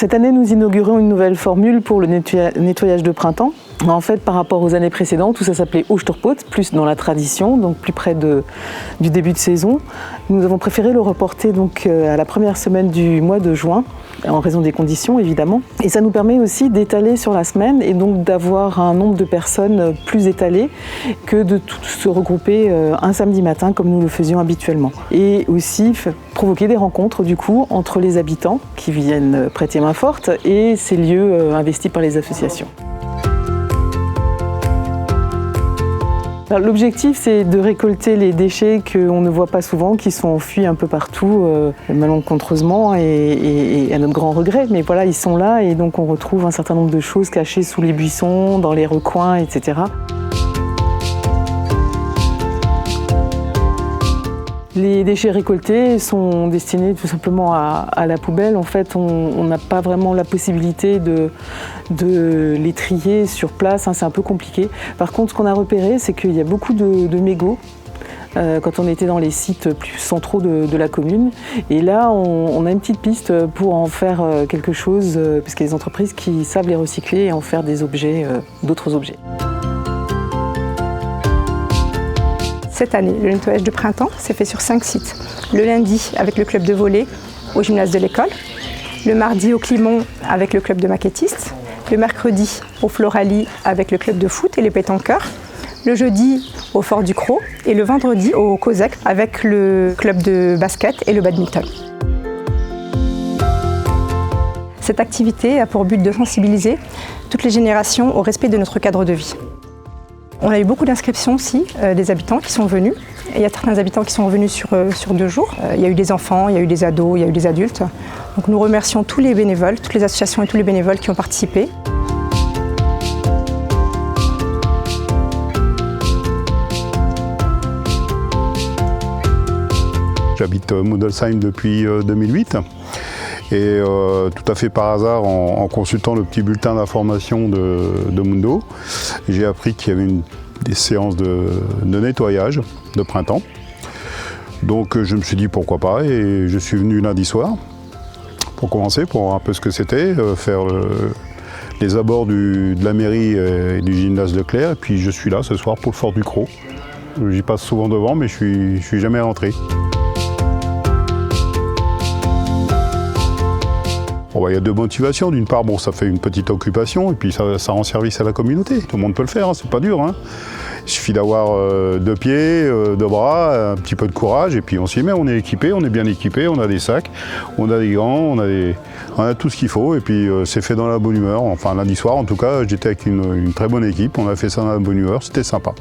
Cette année, nous inaugurons une nouvelle formule pour le nettoyage de printemps. En fait, par rapport aux années précédentes, où ça s'appelait Osterpot, plus dans la tradition, donc plus près du début de saison, nous avons préféré le reporter donc à la première semaine du mois de juin, en raison des conditions évidemment. Et ça nous permet aussi d'étaler sur la semaine et donc d'avoir un nombre de personnes plus étalé que de tous se regrouper un samedi matin comme nous le faisions habituellement. Et aussi provoquer des rencontres du coup entre les habitants qui viennent prêter main forte et ces lieux investis par les associations. L'objectif, c'est de récolter les déchets qu'on ne voit pas souvent, qui sont enfuis un peu partout, malencontreusement et à notre grand regret. Mais voilà, ils sont là et donc on retrouve un certain nombre de choses cachées sous les buissons, dans les recoins, etc. Les déchets récoltés sont destinés tout simplement à la poubelle. En fait, on n'a pas vraiment la possibilité de les trier sur place, c'est un peu compliqué. Par contre, ce qu'on a repéré, c'est qu'il y a beaucoup de mégots quand on était dans les sites plus centraux de la commune. Et là, on a une petite piste pour en faire quelque chose, parce qu'il y a des entreprises qui savent les recycler et en faire des objets, d'autres objets. Cette année, le nettoyage de printemps s'est fait sur 5 sites. Le lundi avec le club de volley au gymnase de l'école, le mardi au Climont avec le club de maquettistes, le mercredi au Floralie avec le club de foot et les pétanqueurs, le jeudi au Fort du Cros et le vendredi au COSEC avec le club de basket et le badminton. Cette activité a pour but de sensibiliser toutes les générations au respect de notre cadre de vie. On a eu beaucoup d'inscriptions aussi, des habitants qui sont venus. Et il y a certains habitants qui sont venus sur 2 jours. Il y a eu des enfants, il y a eu des ados, il y a eu des adultes. Donc nous remercions tous les bénévoles, toutes les associations et tous les bénévoles qui ont participé. J'habite Moudelsheim depuis 2008. Et tout à fait par hasard, en consultant le petit bulletin d'information de Mundo, j'ai appris qu'il y avait des séances de nettoyage de printemps. Donc je me suis dit pourquoi pas, et je suis venu lundi soir pour commencer, pour voir un peu ce que c'était, faire les abords de la mairie et du gymnase Leclerc, et puis je suis là ce soir pour le Fort du Cros. J'y passe souvent devant, mais je suis jamais rentré. Bon, il y a 2 motivations. D'une part, ça fait une petite occupation et puis ça rend service à la communauté. Tout le monde peut le faire, c'est pas dur. Il suffit d'avoir 2 pieds, 2 bras, un petit peu de courage et puis on s'y met, on est équipé, on est bien équipé, on a des sacs, on a des gants, on a tout ce qu'il faut et puis c'est fait dans la bonne humeur. Enfin lundi soir en tout cas, j'étais avec une très bonne équipe, on a fait ça dans la bonne humeur, c'était sympa.